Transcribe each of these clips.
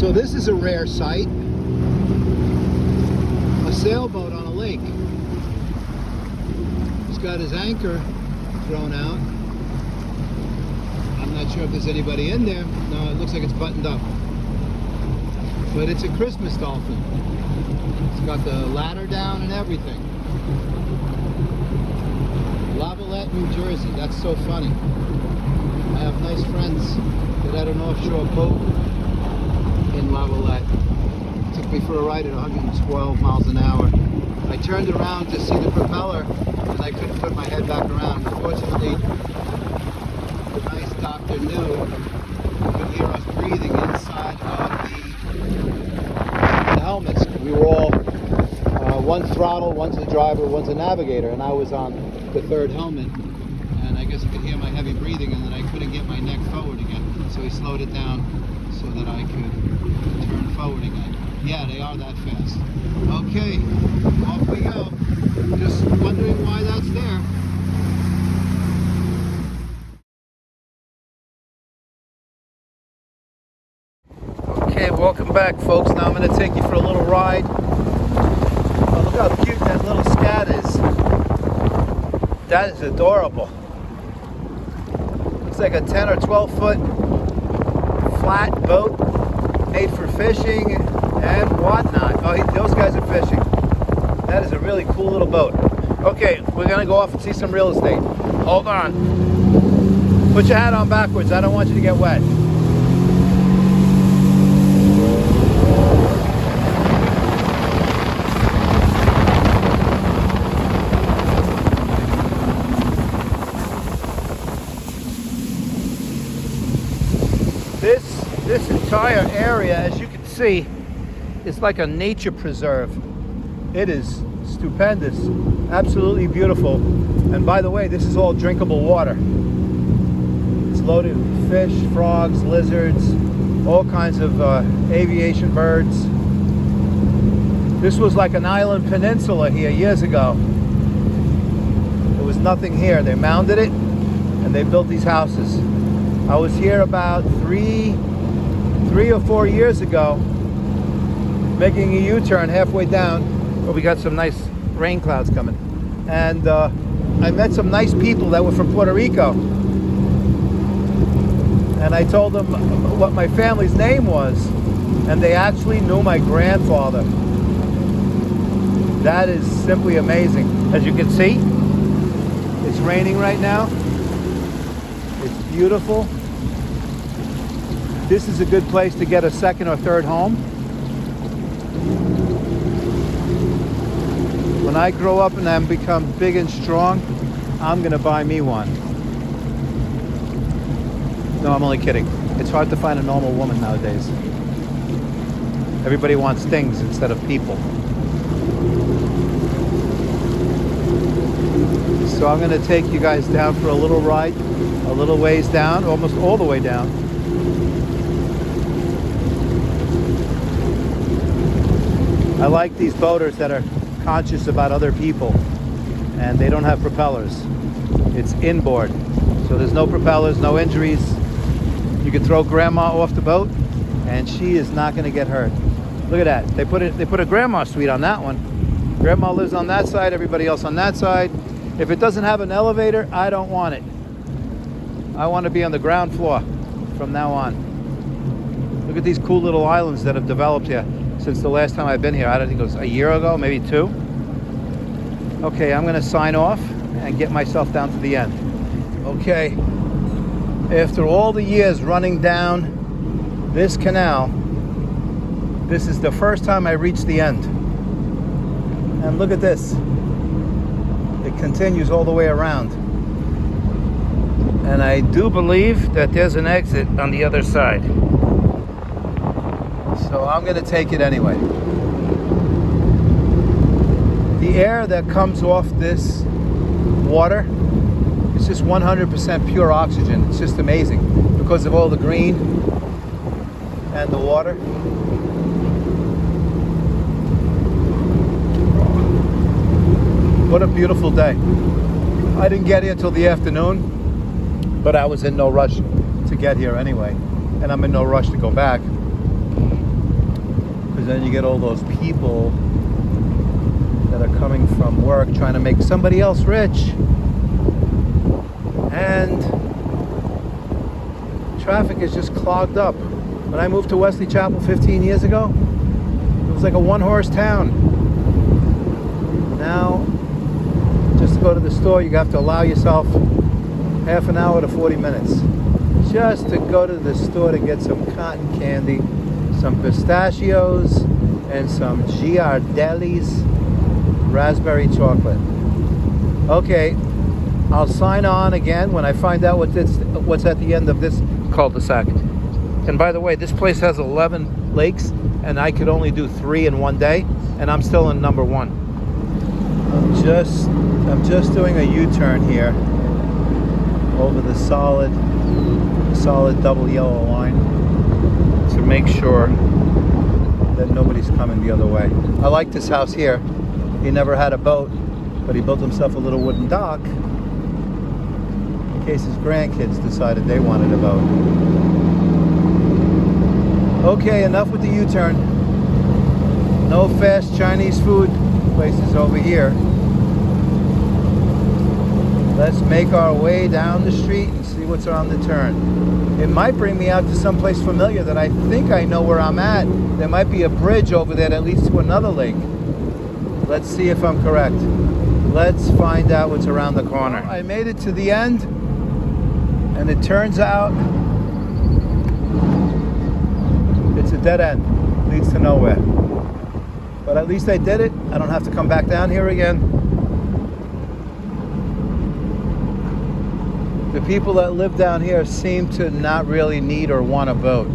So this is a rare sight. A sailboat on a lake. He's got his anchor thrown out. I'm not sure if there's anybody in there. No, it looks like it's buttoned up. But it's a Christmas dolphin. It's got the ladder down and everything. Lavallette, New Jersey. That's so funny. I have nice friends that had an offshore boat in Lavallette. Took me for a ride at 112 miles an hour. I turned around to see the propeller and I couldn't put my head back around. Unfortunately, the nice doctor knew he could hear us breathing inside of the helmets. We were all one's throttle, one's the driver, one's the navigator, and I was on the third helmet. And I guess he could hear my heavy breathing, and then I couldn't get my neck forward again. So he slowed it down so that I could turn forward again. Yeah, they are that fast. Okay, off we go. Just wondering why that's there. Okay, welcome back, folks. Now I'm going to take you for a little ride. Oh, look how cute that little scat is. That is adorable. Looks like a 10 or 12 foot flat boat made for fishing and whatnot. Oh, those guys are fishing. That is a really cool little boat. Okay, we're going to go off and see some real estate. Hold on. Put your hat on backwards. I don't want you to get wet. This entire area, as you can see, is like a nature preserve. It is stupendous, absolutely beautiful. And by the way, this is all drinkable water. It's loaded with fish, frogs, lizards, all kinds of aviation birds. This was like an island peninsula here years ago. There was nothing here. They mounded it and they built these houses. I was here about three or 4 years ago, making a U-turn halfway down. But we got some nice rain clouds coming. And I met some nice people that were from Puerto Rico. And I told them what my family's name was. And they actually knew my grandfather. That is simply amazing. As you can see, it's raining right now. It's beautiful. This is a good place to get a second or third home. When I grow up and I become big and strong, I'm gonna buy me one. No, I'm only kidding. It's hard to find a normal woman nowadays. Everybody wants things instead of people. So I'm gonna take you guys down for a little ride, a little ways down, almost all the way down. I like these boaters that are conscious about other people and they don't have propellers. It's inboard, so there's no propellers, no injuries. You can throw grandma off the boat and she is not going to get hurt. Look at that. They put a grandma suite on that one. Grandma lives on that side, everybody else on that side. If it doesn't have an elevator, I don't want it. I want to be on the ground floor from now on. Look at these cool little islands that have developed here since the last time I've been here. I don't think it was a year ago, maybe 2. Okay, I'm going to sign off and get myself down to the end. Okay, after all the years running down this canal, this is the first time I reached the end. And look at this. It continues all the way around. And I do believe that there's an exit on the other side. So I'm going to take it anyway. The air that comes off this water is just 100% pure oxygen. It's just amazing because of all the green and the water. What a beautiful day. I didn't get here till the afternoon, but I was in no rush to get here anyway, and I'm in no rush to go back. because then you get all those people that are coming from work trying to make somebody else rich, and traffic is just clogged up. When I moved to Wesley Chapel 15 years ago, it was like a one-horse town. Now, just to go to the store, you have to allow yourself half an hour to 40 minutes just to go to the store to get some cotton candy, some pistachios, and some Giardelli's raspberry chocolate. Okay, I'll sign on again when I find out what's at the end of this cul-de-sac. And by the way, this place has 11 lakes, and I could only do 3 in one day, and I'm still in number 1. I'm just doing a U-turn here over the solid double yellow line to make sure that nobody's coming the other way. I like this house here. He never had a boat, but he built himself a little wooden dock in case his grandkids decided they wanted a boat. Okay, enough with the U-turn. No fast Chinese food places over here. Let's make our way down the street and see what's on the turn. It might bring me out to someplace familiar that I think I know where I'm at. There might be a bridge over there that leads to another lake. Let's see if I'm correct. Let's find out what's around the corner. I made it to the end, and it turns out it's a dead end. Leads to nowhere. But at least I did it. I don't have to come back down here again. The people that live down here seem to not really need or want a boat.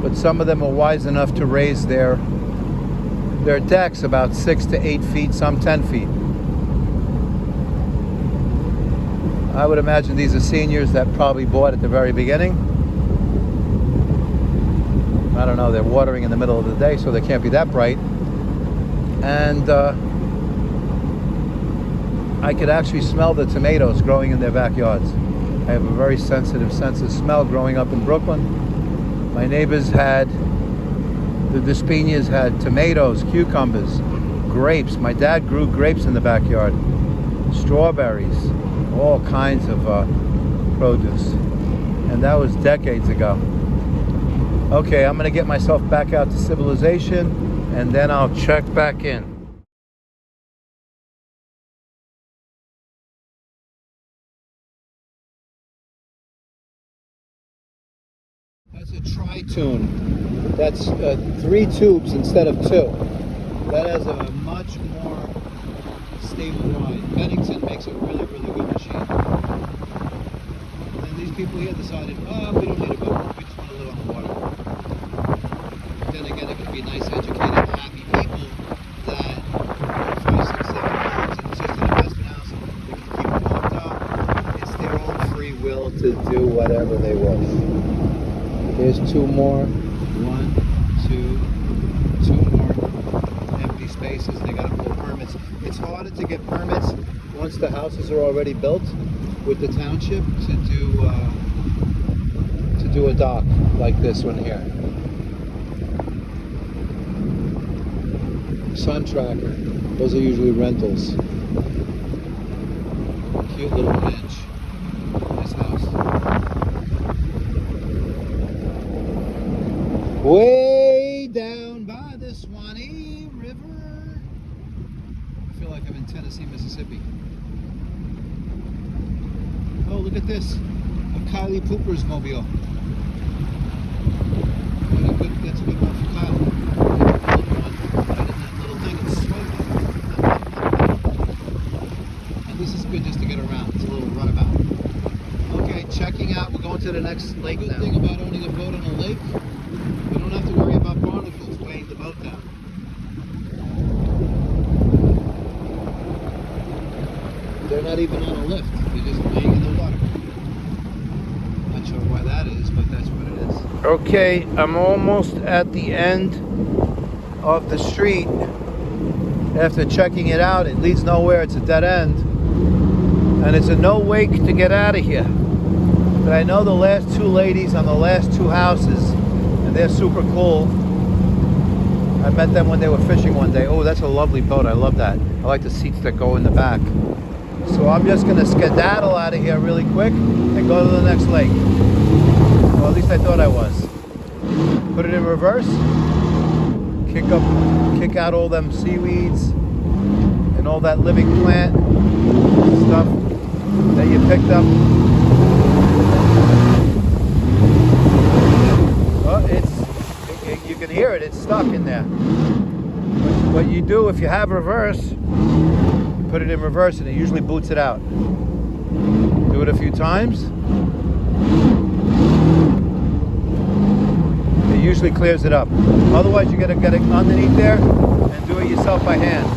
But some of them are wise enough to raise their decks about 6 to 8 feet, some 10 feet. I would imagine these are seniors that probably bought at the very beginning. I don't know, they're watering in the middle of the day, so they can't be that bright. And I could actually smell the tomatoes growing in their backyards. I have a very sensitive sense of smell growing up in Brooklyn. My neighbors the Despinias had tomatoes, cucumbers, grapes. My dad grew grapes in the backyard, strawberries, all kinds of produce. And that was decades ago. Okay, I'm gonna get myself back out to civilization, and then I'll check back in. That's a tri-tune. That's 3 tubes instead of 2. That has a much more stable ride. Bennington makes a really, really good machine. And these people here decided, oh, we don't need a boat. We just want to live on the water. But then again, it could be nice, educated, happy people that 5, 6, 7 homes, and it's just an investment house. They can keep it locked up. It's their own free will to do whatever they wish. Here's 2 more. 1, 2 more empty spaces. They got to pull permits. It's harder to get permits once the houses are already built with the township to do a dock like this one here. Sun tracker. Those are usually rentals. Cute little bench. Nice house. Way down by the Swanee River. I feel like I'm in Tennessee, Mississippi. Oh, look at this. A Kylie Pooper's mobile. That's a good one for Kyle. Right in that little thing and swing. And this is good just to get around. It's a little runabout. Okay, checking out. We're going to the next lake now. The good thing about owning a boat on a lake, you don't have to worry about barnacles weighing the boat down. They're not even on a lift. They're just laying in the water. Not sure why that is, but that's what it is. Okay, I'm almost at the end of the street. After checking it out, it leads nowhere. It's a dead end. And it's a no wake to get out of here. But I know the last 2 ladies on the last 2 houses, and they're super cool. I met them when they were fishing one day. Oh, that's a lovely boat. I love that. I like the seats that go in the back. So I'm just going to skedaddle out of here really quick and go to the next lake. Well, at least I thought I was. Put it in reverse. Kick out all them seaweeds and all that living plant stuff that you picked up. You can hear it, it's stuck in there. What you do if you have reverse, you put it in reverse and it usually boots it out. Do it a few times. It usually clears it up. Otherwise you gotta get it underneath there and do it yourself by hand.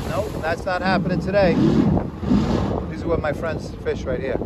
Nope, that's not happening today. These are where my friends fish right here.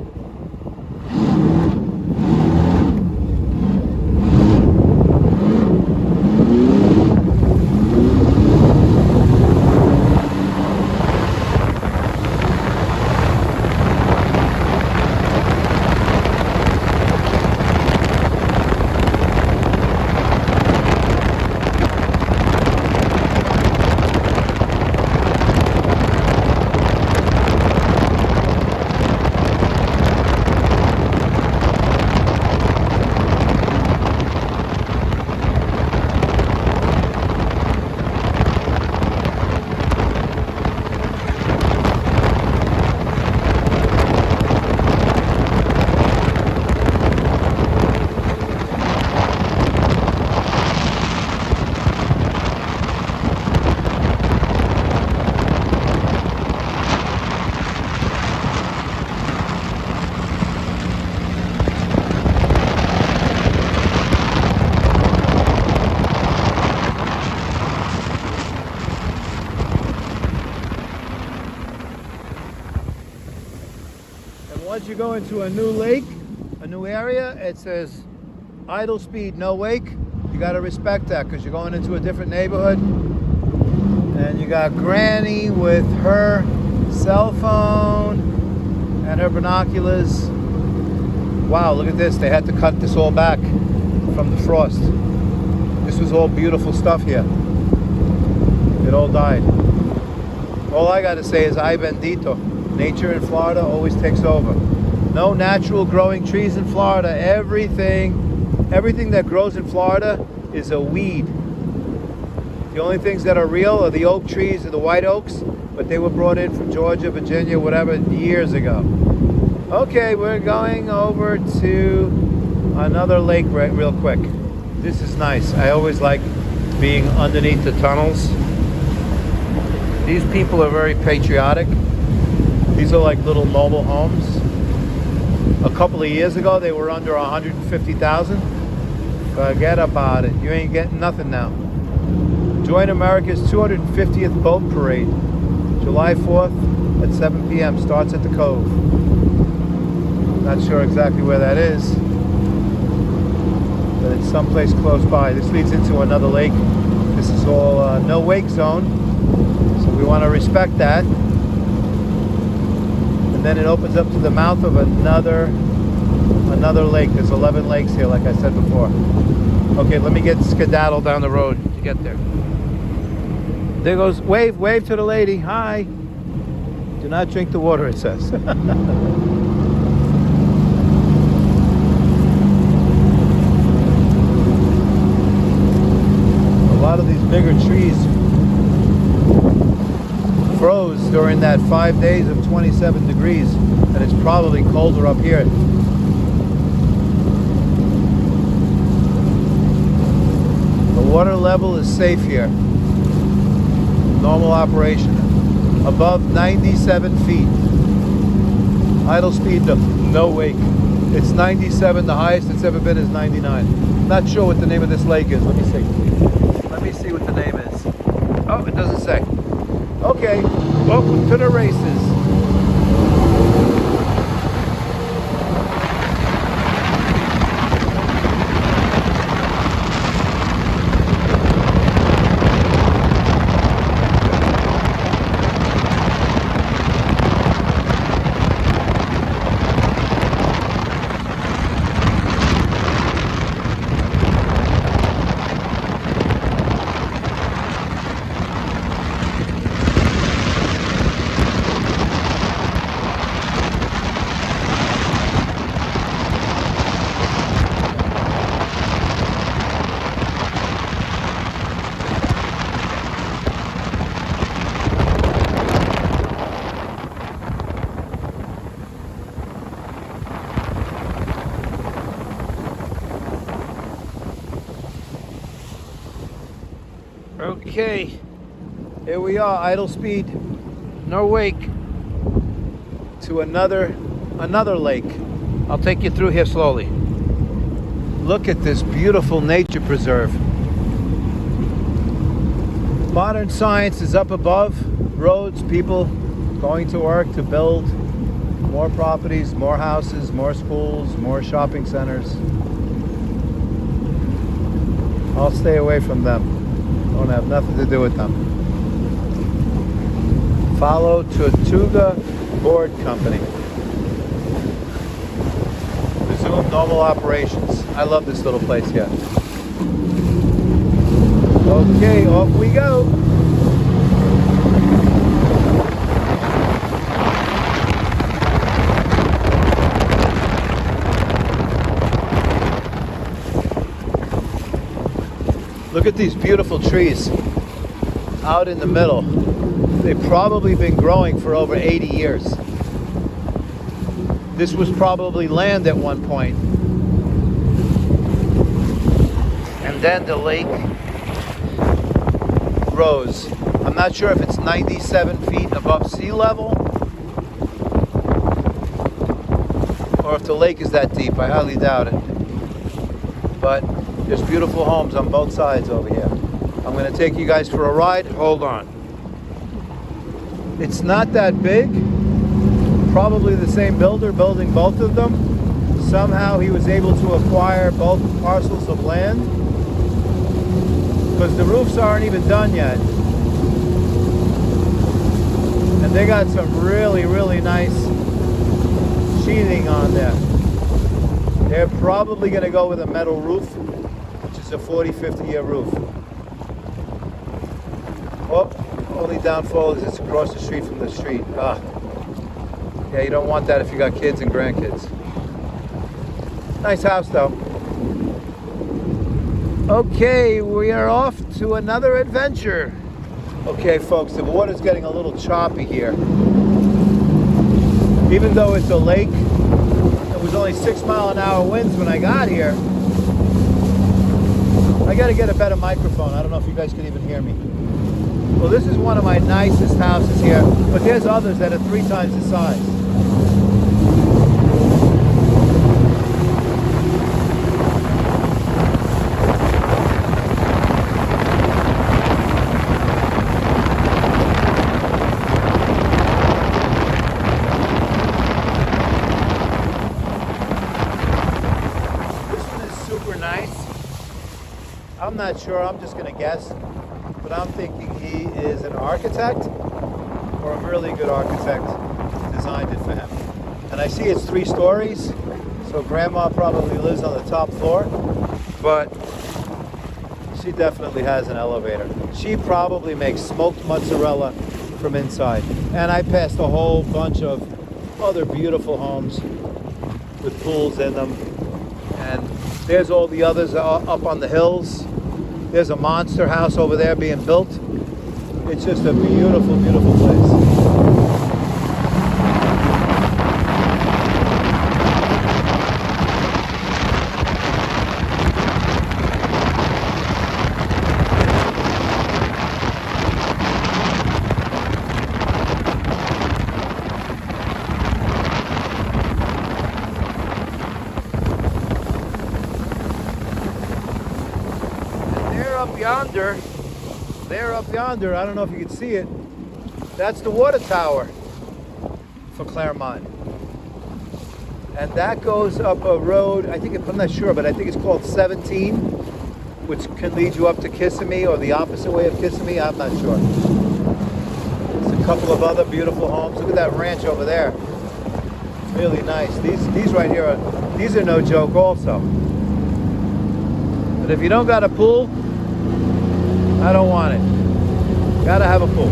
Once you go into a new lake, a new area, it says idle speed, no wake. You got to respect that because you're going into a different neighborhood. And you got Granny with her cell phone and her binoculars. Wow, look at this. They had to cut this all back from the frost. This was all beautiful stuff here. It all died. All I got to say is ay bendito. Nature in Florida always takes over. No natural growing trees in Florida. Everything that grows in Florida is a weed. The only things that are real are the oak trees and the white oaks, but they were brought in from Georgia, Virginia, whatever, years ago. Okay, we're going over to another lake real quick. This is nice. I always like being underneath the tunnels. These people are very patriotic. These are like little mobile homes. A couple of years ago, they were under 150,000. Forget about it. You ain't getting nothing now. Join America's 250th Boat Parade. July 4th at 7 p.m. Starts at the Cove. Not sure exactly where that is, but it's someplace close by. This leads into another lake. This is all no wake zone, so we want to respect that. And then it opens up to the mouth of another lake. There's 11 lakes here, like I said before. Okay, let me get skedaddle down the road to get there. There goes, wave to the lady. Hi. Do not drink the water, it says. A lot of these bigger trees froze during that 5 days of 27 degrees, and it's probably colder up here. The water level is safe here. Normal operation. Above 97 feet. Idle speed, no wake. It's 97, the highest it's ever been is 99. Not sure what the name of this lake is. Let me see. Let me see what the name is. Oh, it doesn't say. Okay, welcome to the races. Okay, here we are, idle speed, no wake, to another lake. I'll take you through here slowly. Look at this beautiful nature preserve. Modern science is up above, roads, people going to work to build more properties, more houses, more schools, more shopping centers. I'll stay away from them. Don't have nothing to do with them. Follow Tortuga Board Company. Resume normal operations. I love this little place here. Okay, off we go. Look at these beautiful trees out in the middle. They've probably been growing for over 80 years. This was probably land at one point. And then the lake rose. I'm not sure if it's 97 feet above sea level or if the lake is that deep. I highly doubt it. But there's beautiful homes on both sides over here. I'm going to take you guys for a ride. Hold on. It's not that big. Probably the same builder building both of them. Somehow he was able to acquire both parcels of land because the roofs aren't even done yet. And they got some really, really nice sheathing on there. They're probably going to go with a metal roof, which is a 40, 50-year roof. Oh, only downfall is it's across the street from the street. Yeah, you don't want that if you got kids and grandkids. Nice house, though. Okay, we are off to another adventure. Okay, folks, the water's getting a little choppy here. Even though it's a lake, it was only 6-mile-an-hour winds when I got here. I got to get a better microphone. I don't know if you guys can even hear me. Well, this is one of my nicest houses here, but there's others that are 3 times the size. I'm not sure, I'm just going to guess, but I'm thinking he is an architect or a really good architect designed it for him. And I see it's 3 stories, so Grandma probably lives on the top floor, but she definitely has an elevator. She probably makes smoked mozzarella from inside. And I passed a whole bunch of other beautiful homes with pools in them. And there's all the others up on the hills. There's a monster house over there being built. It's just a beautiful, beautiful place. There up yonder, I don't know if you can see it, that's the water tower for Claremont. And that goes up a road, I'm not sure, but I think it's called 17, which can lead you up to Kissimmee or the opposite way of Kissimmee, I'm not sure. There's a couple of other beautiful homes. Look at that ranch over there. It's really nice. These right here, these are no joke also. But if you don't got a pool, I don't want it. Gotta have a pool.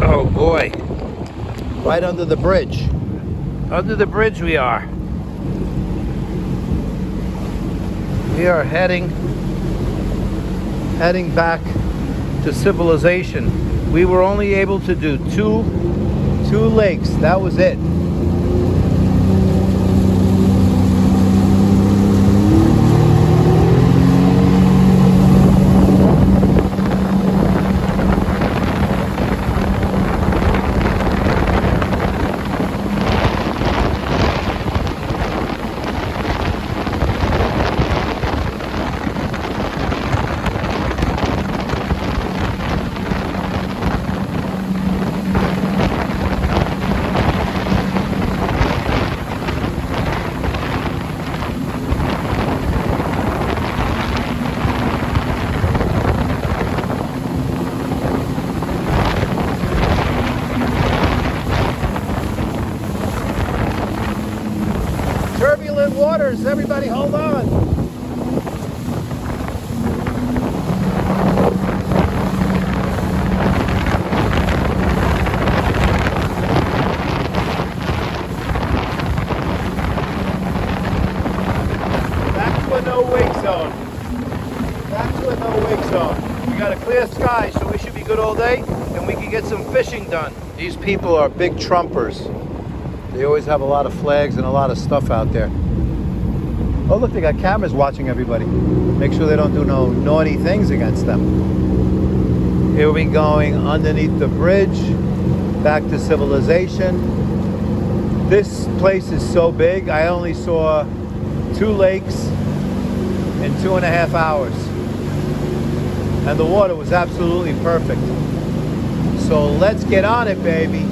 Oh boy. Right under the bridge. Under the bridge we are. We are heading heading back to civilization. We were only able to do two lakes. That was it. Turbulent waters, everybody hold on. Back to a no wake zone. Back to a no wake zone. We got a clear sky, so we should be good all day, and we can get some fishing done. These people are big trumpers. They always have a lot of flags and a lot of stuff out there. Oh look, they got cameras watching everybody. Make sure they don't do no naughty things against them. Here we going underneath the bridge, back to civilization. This place is so big, I only saw 2 lakes in 2.5 hours. And the water was absolutely perfect. So let's get on it, baby.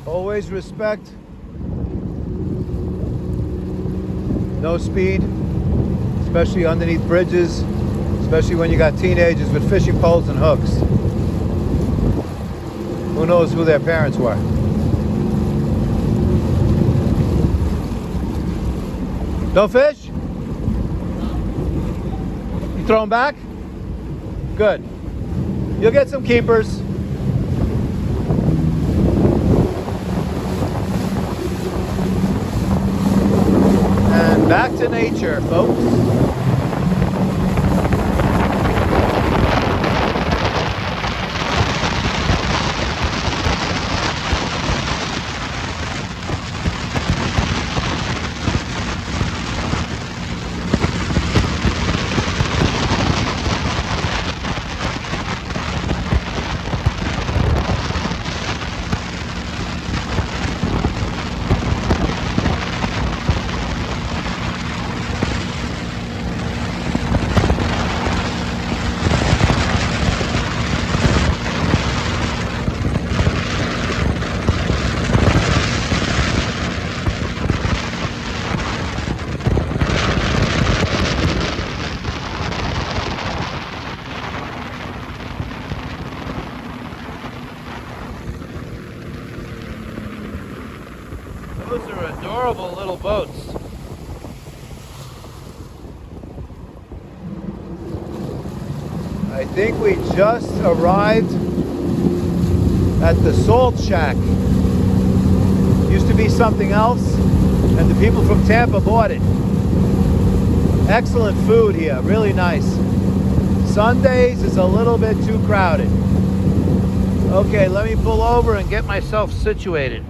Always respect. No speed, especially underneath bridges, especially when you got teenagers with fishing poles and hooks. Who knows who their parents were? No fish? You throw them back? Good. You'll get some keepers. Back to nature, folks. Those are adorable little boats. I think we just arrived at the Salt Shack. Used to be something else, and the people from Tampa bought it. Excellent food here, really nice. Sundays is a little bit too crowded. Okay, let me pull over and get myself situated.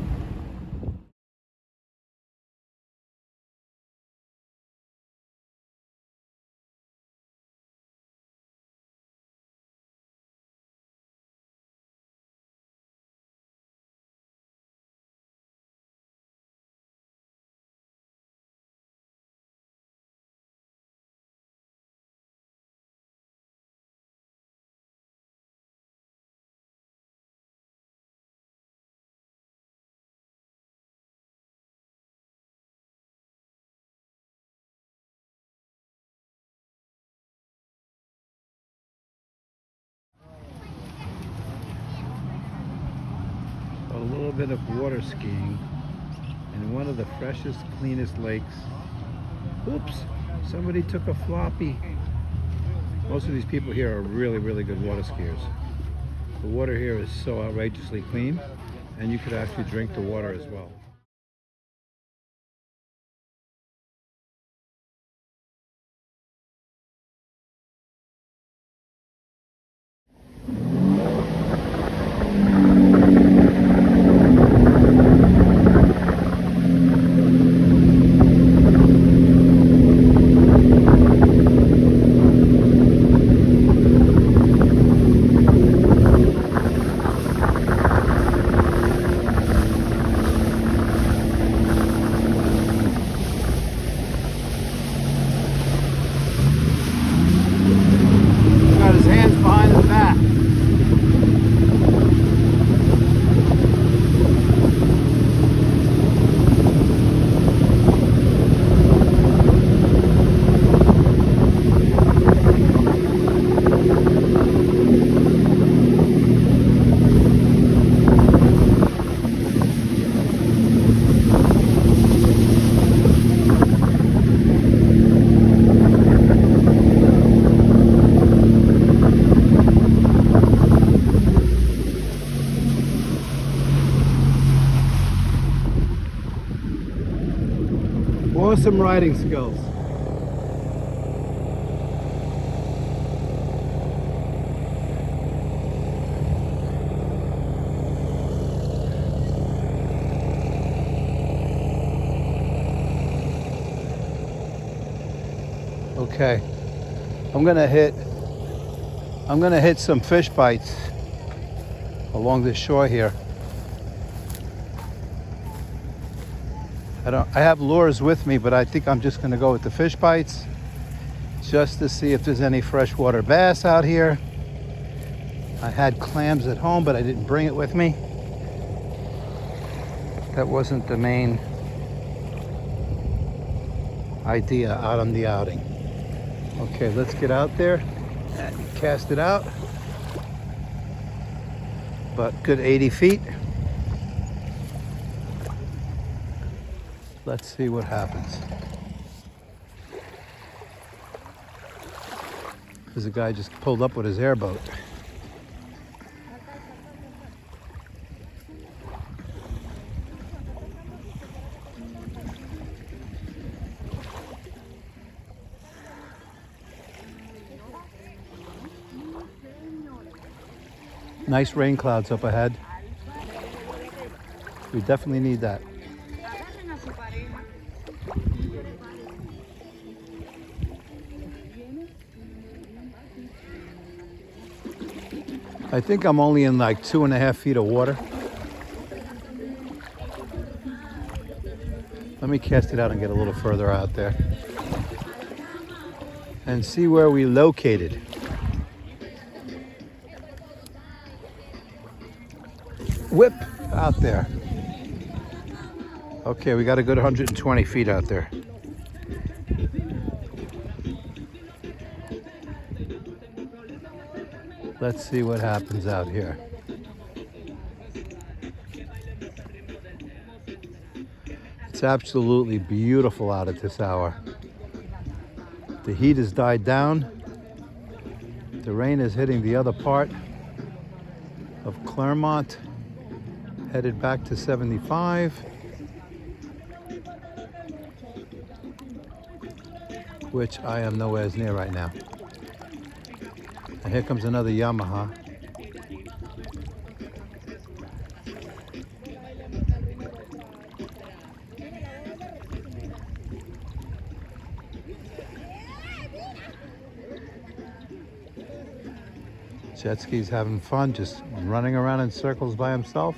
bit of water skiing in one of the freshest, cleanest lakes. Oops, somebody took a floppy. Most of these people here are really, really good water skiers. The water here is so outrageously clean, and you could actually drink the water as well. Got his hands behind his back. Awesome riding skills. Okay, I'm gonna hit some fish bites along the shore here. I have lures with me, but I think I'm just going to go with the fish bites just to see if there's any freshwater bass out here. I had clams at home, but I didn't bring it with me. That wasn't the main idea out on the outing. Okay, let's get out there and cast it out. About good 80 feet. Let's see what happens. There's a guy just pulled up with his airboat. Nice rain clouds up ahead. We definitely need that. I think I'm only in like 2.5 feet of water. Let me cast it out and get a little further out there and see where we located. Whip out there. Okay, we got a good 120 feet out there. Let's see what happens out here. It's absolutely beautiful out at this hour. The heat has died down. The rain is hitting the other part of Claremont, headed back to 75. Which I am nowhere near right now. And here comes another Yamaha. Jet ski's having fun, just running around in circles by himself.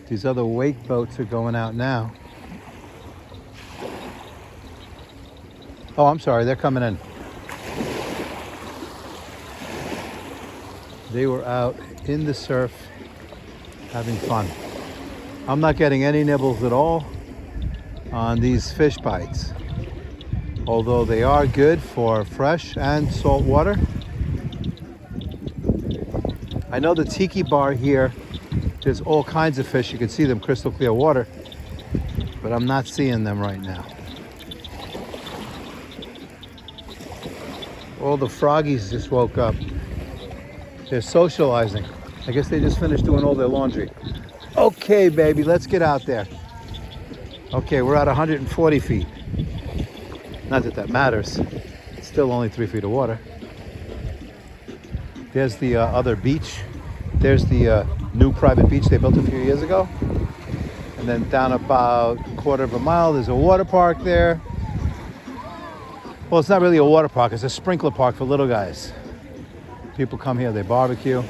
These other wake boats are going out now. Oh, I'm sorry, they're coming in. They were out in the surf having fun. I'm not getting any nibbles at all on these fish bites, although they are good for fresh and salt water. I know the tiki bar here, there's all kinds of fish. You can see them, crystal clear water, but I'm not seeing them right now. All the froggies just woke up. They're socializing. I guess they just finished doing all their laundry. Okay, baby, let's get out there. Okay, we're at 140 feet. Not that that matters. It's still only 3 feet of water. There's the other beach. There's the new private beach they built a few years ago. And then down about a quarter of a mile, there's a water park there. Well, it's not really a water park. It's a sprinkler park for little guys. People come here, they barbecue.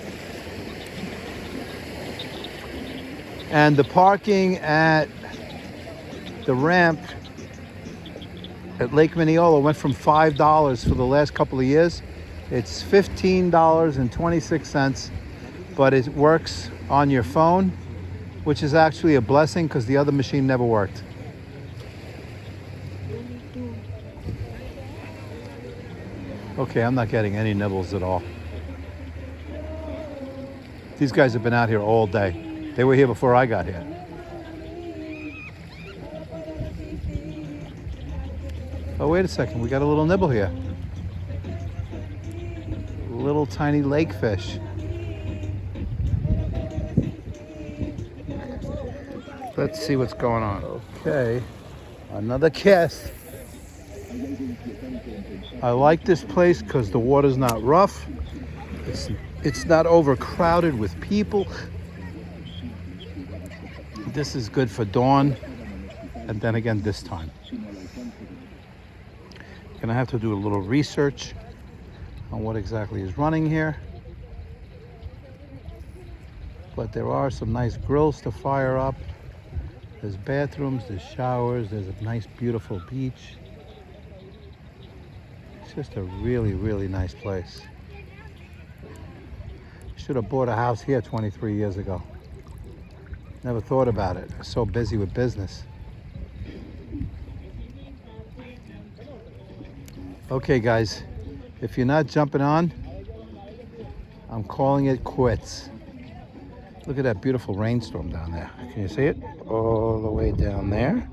And the parking at the ramp at Lake Mineola went from $5 for the last couple of years. It's $15.26, but it works on your phone, which is actually a blessing because the other machine never worked. Okay, I'm not getting any nibbles at all. These guys have been out here all day. They were here before I got here. Oh, wait a second. We got a little nibble here. Little tiny lake fish. Let's see what's going on. Okay, another cast. I like this place because the water's not rough. It's not overcrowded with people. This is good for dawn, and then again this time. Gonna have to do a little research on what exactly is running here. But there are some nice grills to fire up. There's bathrooms, there's showers, there's a nice beautiful beach. It's just a really, really nice place. Should have bought a house here 23 years ago. Never thought about it. I was so busy with business. Okay, guys, if you're not jumping on, I'm calling it quits. Look at that beautiful rainstorm down there. Can you see it? All the way down there.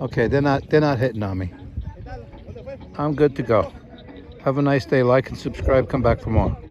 Okay, they're not hitting on me. I'm good to go. Have a nice day. Like and subscribe. Come back for more.